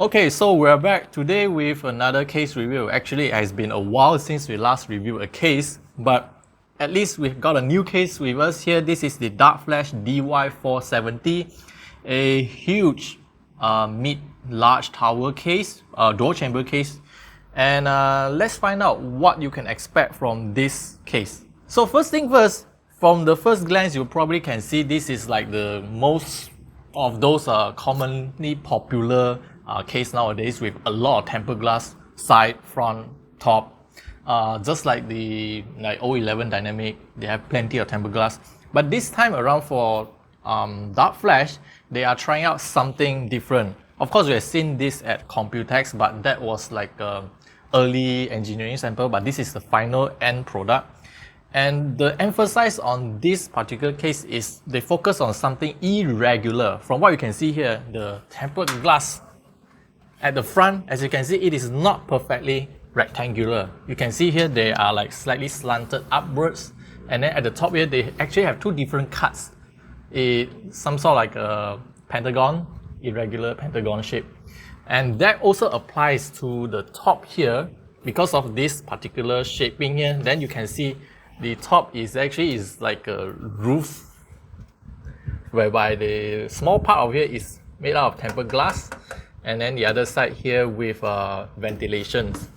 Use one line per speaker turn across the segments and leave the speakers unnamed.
Okay, so we're back today with another case review. Actually, it has been a while since we last reviewed a case, but at least we've got a new case with us here. This is the darkFlash DY470, a huge mid-large tower case, dual chamber case. And let's find out what you can expect from this case. So first thing first, from the first glance, you probably can see this is like the most of those commonly popular case nowadays, with a lot of tempered glass, side, front, top. Just like the O11 Dynamic, they have plenty of tempered glass. But this time around for darkFlash, they are trying out something different. Of course, we have seen this at Computex, but that was like early engineering sample, but this is the final end product. And the emphasis on this particular case is they focus on something irregular. From what you can see here, the tempered glass at the front, as you can see, it is not perfectly rectangular. You can see here they are like slightly slanted upwards, and then at the top here they actually have two different cuts. Some sort of like a pentagon, irregular pentagon shape. And that also applies to the top here because of this particular shaping here. Then you can see the top is actually like a roof, whereby the small part of here is made out of tempered glass, and then the other side here with ventilations.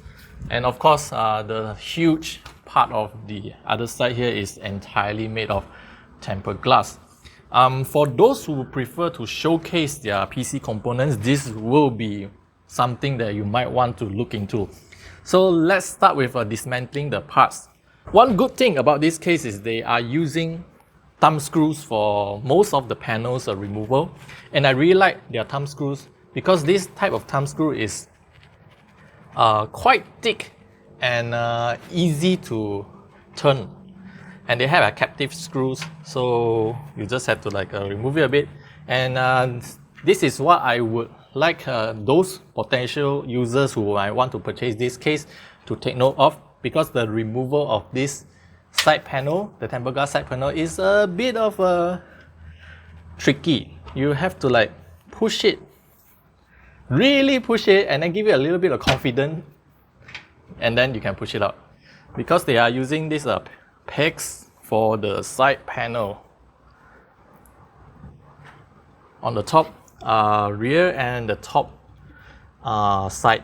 And of course, the huge part of the other side here is entirely made of tempered glass. For those who prefer to showcase their PC components, this will be something that you might want to look into. So let's start with dismantling the parts. One good thing about this case is they are using thumb screws for most of the panels removal, and I really like their thumb screws because this type of thumb screw is quite thick and easy to turn. And they have a captive screws, so you just have to remove it a bit. And this is what I would like those potential users who might want to purchase this case to take note of, because the removal of this side panel, the tempered glass side panel, is a bit of tricky. You have to push it, really push it, and then give it a little bit of confidence, and then you can push it out. Because they are using these pegs for the side panel on the top rear and the top side.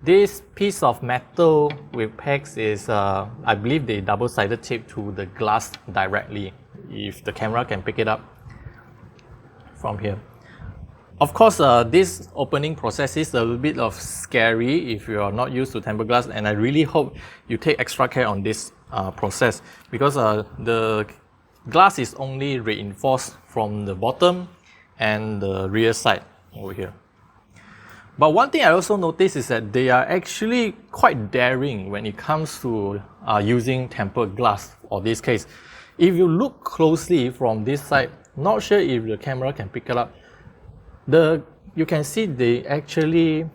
This piece of metal with pegs is, I believe, they double-sided tape to the glass directly, if the camera can pick it up from here. Of course, this opening process is a little bit of scary if you are not used to tempered glass, and I really hope you take extra care on this process, because the glass is only reinforced from the bottom and the rear side over here. But one thing I also noticed is that they are actually quite daring when it comes to using tempered glass for this case. If you look closely from this side, not sure if the camera can pick it up, you can see they actually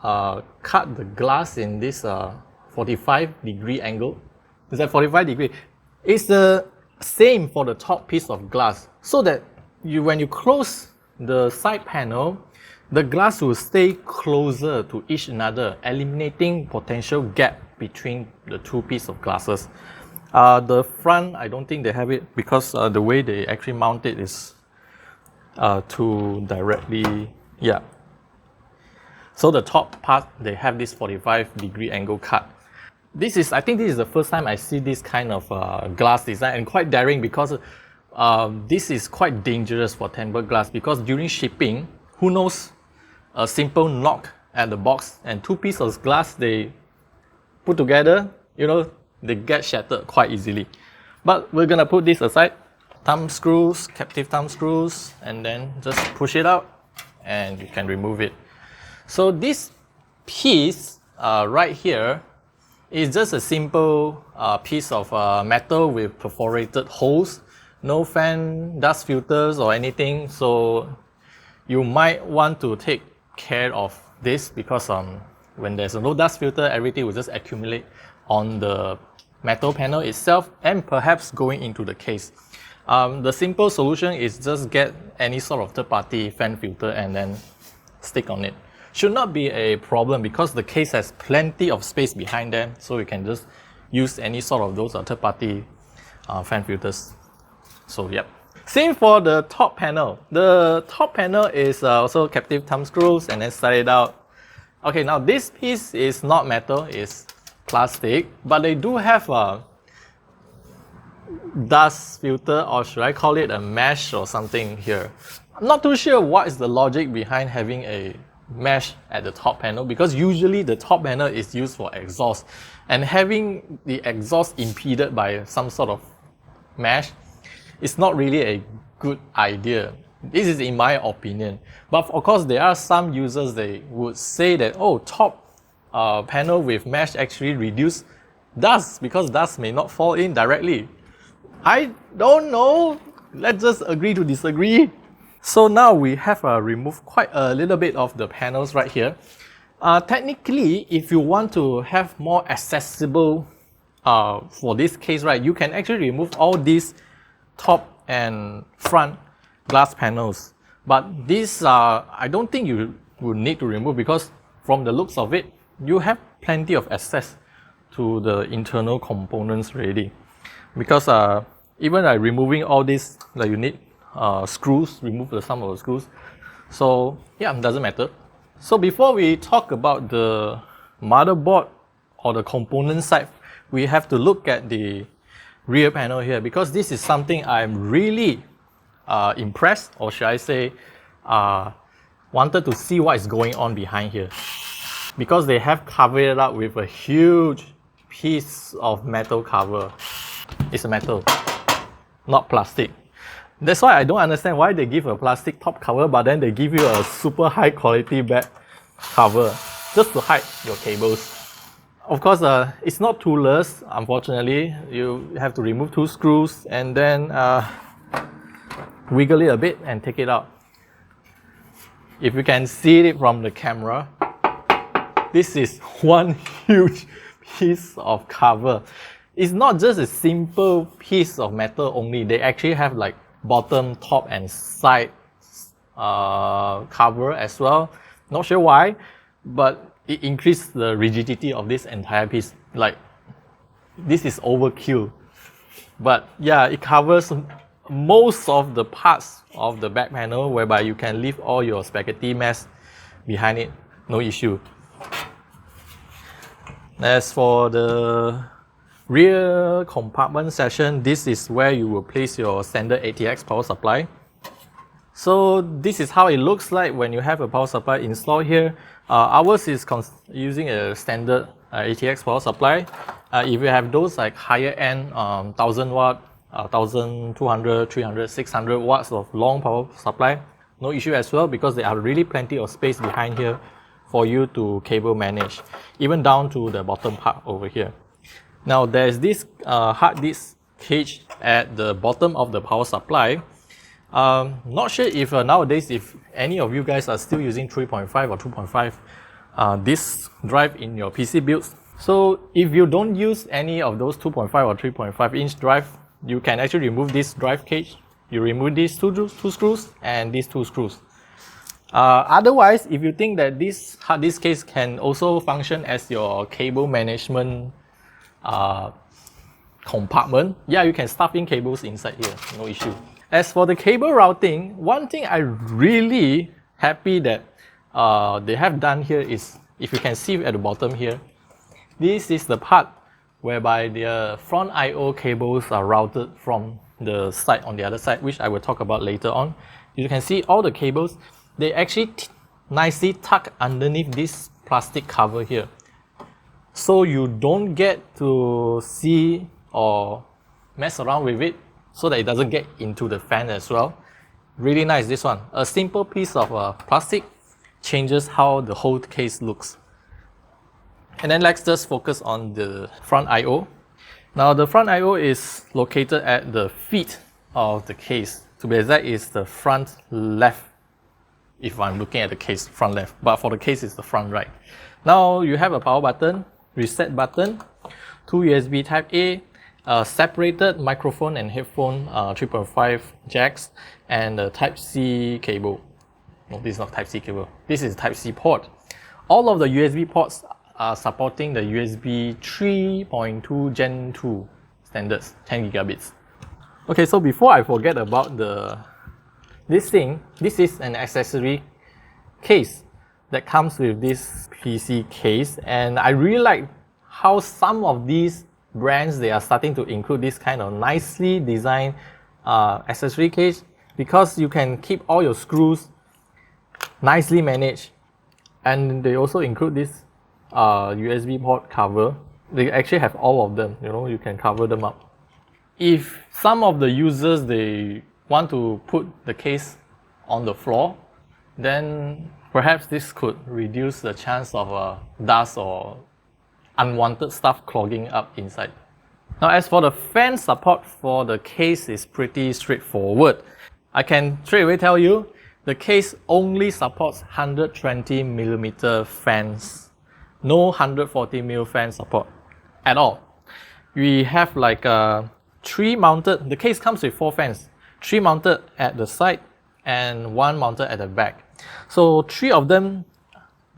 cut the glass in this 45-degree angle. Is that 45 degree? It's the same for the top piece of glass, so that when you close the side panel, the glass will stay closer to each other, eliminating potential gap between the two pieces of glasses. The front, I don't think they have it, because the way they actually mount it is to directly, yeah. So the top part, they have this 45-degree angle cut. I think this is the first time I see this kind of glass design, and quite daring, because this is quite dangerous for tempered glass, because during shipping, who knows, a simple knock at the box and two pieces of glass they put together, they get shattered quite easily. But we're gonna put this aside. Thumb screws, captive thumb screws, and then just push it out and you can remove it. So this piece right here is just a simple piece of metal with perforated holes, no fan, dust filters or anything. So you might want to take care of this, because when there's a no dust filter, everything will just accumulate on the metal panel itself and perhaps going into the case. The simple solution is just get any sort of third-party fan filter and then stick on it. should not be a problem because the case has plenty of space behind them, so you can just use any sort of those third-party fan filters. So yep. Same for the top panel. The top panel is also captive thumb screws, and then slide it out. Okay, now this piece is not metal, it's plastic, but they do have a dust filter, or should I call it a mesh or something here. I'm not too sure what is the logic behind having a mesh at the top panel, because usually the top panel is used for exhaust, and having the exhaust impeded by some sort of mesh is not really a good idea. This is in my opinion. But of course, there are some users, they would say that, oh, top panel with mesh actually reduce dust because dust may not fall in directly. I don't know. Let's just agree to disagree. So now we have removed quite a little bit of the panels right here. Technically, if you want to have more accessible for this case, right, you can actually remove all these top and front glass panels. But these I don't think you would need to remove, because from the looks of it, you have plenty of access to the internal components already. Because even removing all this, like you need screws, remove some of the screws. So yeah, it doesn't matter. So before we talk about the motherboard or the component side, we have to look at the rear panel here, because this is something I'm really impressed, or should I say wanted to see what is going on behind here, because they have covered it up with a huge piece of metal cover. It's a metal, not plastic. That's why I don't understand why they give a plastic top cover, but then they give you a super high quality back cover just to hide your cables. Of course, it's not toolless, unfortunately. You have to remove 2 screws and then wiggle it a bit and take it out. If you can see it from the camera, this is one huge piece of cover. It's not just a simple piece of metal only. They actually have like bottom, top and side cover as well. Not sure why, but it increased the rigidity of this entire piece. Like, this is overkill. But yeah, it covers most of the parts of the back panel, whereby you can leave all your spaghetti mess behind it, no issue. As for the rear compartment section, this is where you will place your standard ATX power supply. So this is how it looks like when you have a power supply installed here. Ours is using a standard ATX power supply. If you have those like higher end 1000 watt, 1200, 300, 600 watts of long power supply, no issue as well, because there are really plenty of space behind here for you to cable manage, even down to the bottom part over here. Now there's this hard disk cage at the bottom of the power supply. Not sure if nowadays, if any of you guys are still using 3.5 or 2.5 disk drive in your PC builds. So if you don't use any of those 2.5 or 3.5 inch drive, you can actually remove this drive cage. You remove these two screws and these 2 screws. Otherwise, if you think that this hard disk case can also function as your cable management compartment, yeah, you can stuff in cables inside here, no issue. As for the cable routing, one thing I'm really happy that they have done here is, if you can see at the bottom here, this is the part whereby the front I/O cables are routed from the side on the other side, which I will talk about later on. You can see all the cables, they actually nicely tuck underneath this plastic cover here. So you don't get to see or mess around with it, so that it doesn't get into the fan as well. Really nice, this one. A simple piece of plastic changes how the whole case looks. And then let's just focus on the front I/O. Now the front I/O is located at the feet of the case. To be exact, it's the front left. If I'm looking at the case, front left. But for the case, it's the front right. Now you have a power button, reset button, 2 USB Type A, separated microphone and headphone 3.5 jacks, and a Type C cable. No, this is not Type C cable. This is Type C port. All of the USB ports are supporting the USB 3.2 Gen 2 standards, 10 gigabits. Okay, so before I forget about this thing, this is an accessory case that comes with this PC case, and I really like how some of these brands, they are starting to include this kind of nicely designed accessory case, because you can keep all your screws nicely managed. And they also include this USB port cover. They actually have all of them, you know, you can cover them up. If some of the users, they want to put the case on the floor, then perhaps this could reduce the chance of dust or unwanted stuff clogging up inside. Now, as for the fan support for the case, is pretty straightforward. I can straight away tell you, the case only supports 120mm fans. No 140mm fan support at all. We have like 3 mounted, the case comes with 4 fans, 3 mounted at the side and 1 mounted at the back. So 3 of them,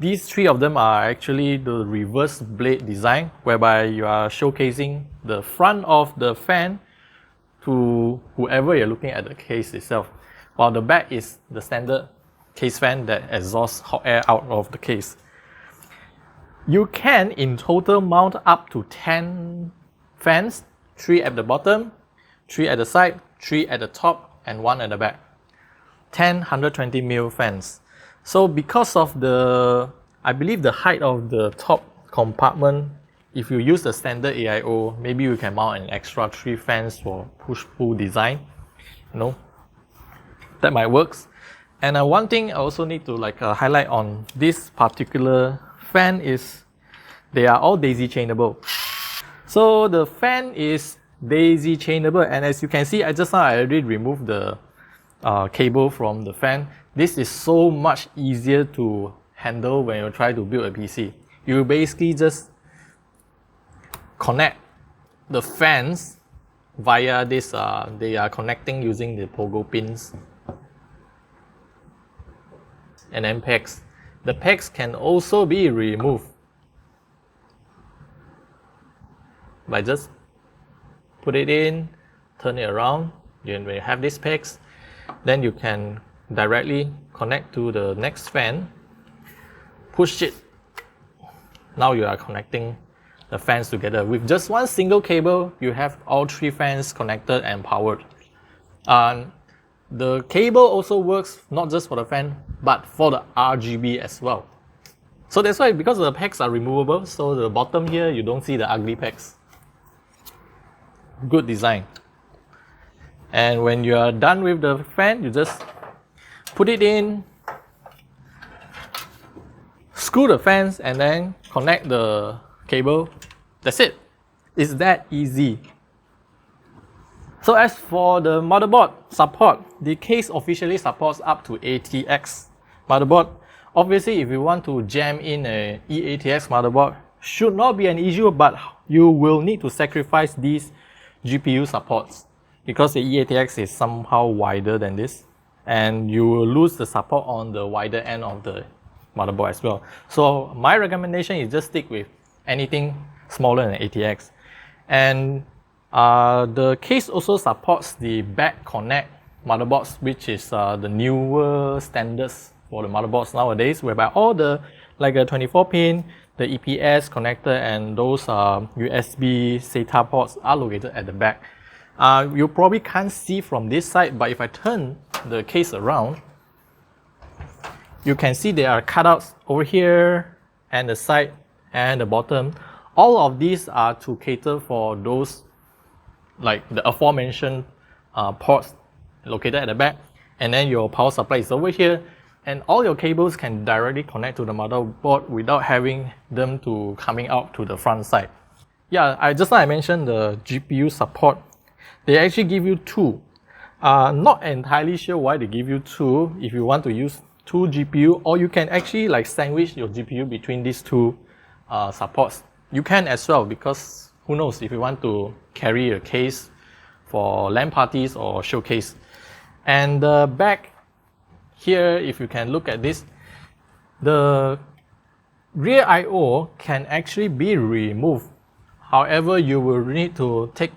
these 3 of them are actually the reverse blade design, whereby you are showcasing the front of the fan to whoever you're looking at the case itself, while the back is the standard case fan that exhausts hot air out of the case. You can in total mount up to 10 fans, 3 at the bottom, 3 at the side, 3 at the top, and 1 at the back. 10 120mm fans. So because of I believe the height of the top compartment, if you use the standard AIO, maybe you can mount an extra 3 fans for push-pull design. You know, that might work. And one thing I also need to highlight on this particular fan is they are all daisy chainable. So the fan is daisy chainable, and as you can see, I already removed the cable from the fan. This is so much easier to handle when you try to build a PC. You basically just connect the fans via this, they are connecting using the pogo pins. And then pegs. The pegs can also be removed by just put it in, turn it around. When you have these pegs, then you can directly connect to the next fan, push it. Now you are connecting the fans together. With just one single cable, you have all 3 fans connected and powered. The cable also works not just for the fan, but for the RGB as well. So that's why, because the pegs are removable, so the bottom here, you don't see the ugly pegs. Good design. And when you are done with the fan, you just put it in, screw the fans, and then connect the cable. That's it. It's that easy. So as for the motherboard support, the case officially supports up to ATX motherboard. Obviously, if you want to jam in a eATX motherboard, should not be an issue, but you will need to sacrifice these GPU supports, because the eATX is somehow wider than this, and you will lose the support on the wider end of the motherboard as well. So my recommendation is just stick with anything smaller than ATX. And the case also supports the back connect motherboards, which is the newer standards for the motherboards nowadays, whereby all the a 24 pin, the EPS connector, and those USB SATA ports are located at the back. You probably can't see from this side, but if I turn the case around, you can see there are cutouts over here and the side and the bottom. All of these are to cater for those like the aforementioned ports located at the back, and then your power supply is over here, and all your cables can directly connect to the motherboard without having them coming out to the front side. Yeah, I mentioned the GPU support. They actually give you 2. Not entirely sure why they give you 2. If you want to use 2 GPU, or you can actually sandwich your GPU between these 2 supports. You can as well, because who knows, if you want to carry a case for LAN parties or showcase. And the back here, if you can look at this, the rear I/O can actually be removed. However, you will need to take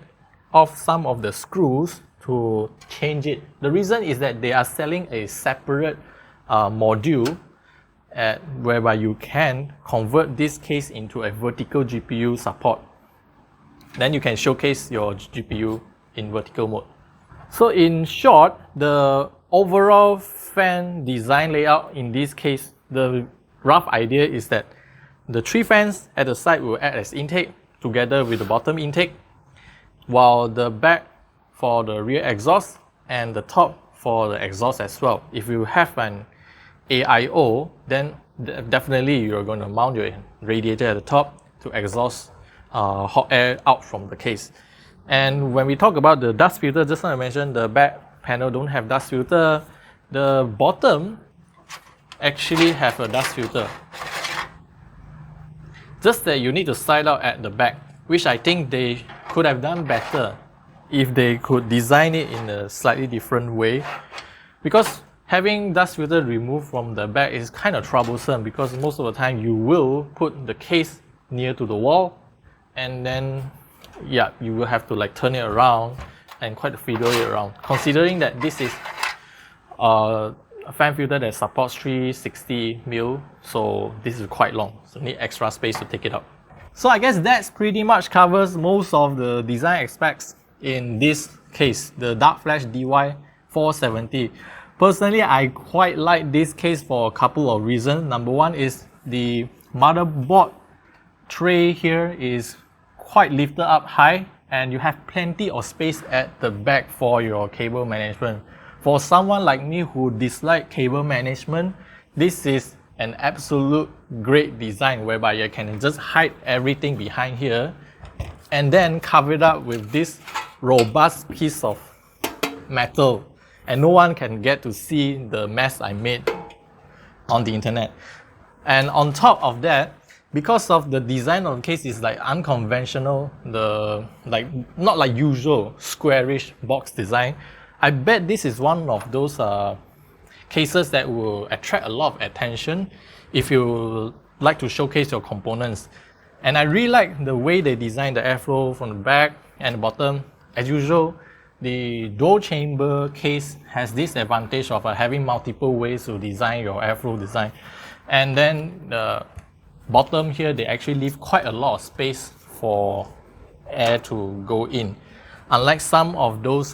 off some of the screws to change it. The reason is that they are selling a separate module whereby you can convert this case into a vertical GPU support. Then you can showcase your GPU in vertical mode. So in short, the overall fan design layout in this case, the rough idea is that the 3 fans at the side will act as intake together with the bottom intake, while the back for the rear exhaust and the top for the exhaust as well. If you have an AIO, then definitely you're going to mount your radiator at the top to exhaust hot air out from the case. And when we talk about the dust filter, just like I mentioned, the back panel don't have dust filter. The bottom actually have a dust filter. Just that you need to slide out at the back, which I think they could have done better if they could design it in a slightly different way. Because having dust filter removed from the back is kind of troublesome, because most of the time you will put the case near to the wall, and then yeah, you will have to like turn it around and quite fiddle it around. Considering that this is a fan filter that supports 360mm, so this is quite long, so need extra space to take it out. So I guess that's pretty much covers most of the design aspects in this case, the darkFlash DY470. Personally, I quite like this case for a couple of reasons. Number one is the motherboard tray here is quite lifted up high, and you have plenty of space at the back for your cable management. For someone like me who dislike cable management, this is an absolute great design whereby you can just hide everything behind here and then cover it up with this robust piece of metal, and no one can get to see the mess I made on the internet. And on top of that, because of the design of the case is like unconventional, not like usual squarish box design, I bet this is one of those cases that will attract a lot of attention if you like to showcase your components. And I really like the way they design the airflow from the back and the bottom. As usual, the dual chamber case has this advantage of having multiple ways to design your airflow design. And then the bottom here, they actually leave quite a lot of space for air to go in. Unlike some of those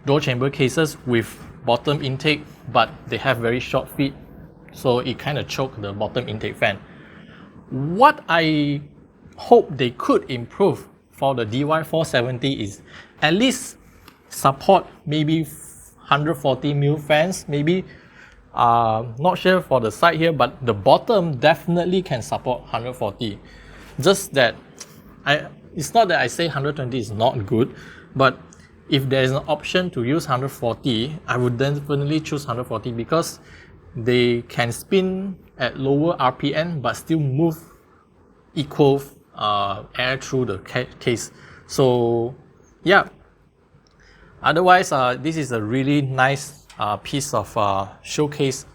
dual chamber cases with bottom intake, but they have very short feet, so it kind of chokes the bottom intake fan. What I hope they could improve for the DY470 is at least support maybe 140mm fans, maybe not sure for the side here, but the bottom definitely can support 140. Just that it's not that I say 120 is not good, but if there is an option to use 140, I would definitely choose 140 because they can spin at lower RPM but still move equal air through the case. So yeah, otherwise this is a really nice piece of showcase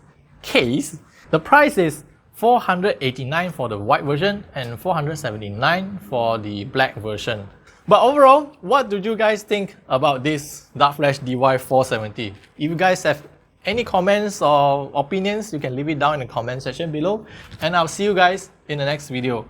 case. The price is $489 for the white version and $479 for the black version. But overall, what do you guys think about this darkFlash DY470? If you guys have any comments or opinions, you can leave it down in the comment section below, and I'll see you guys in the next video.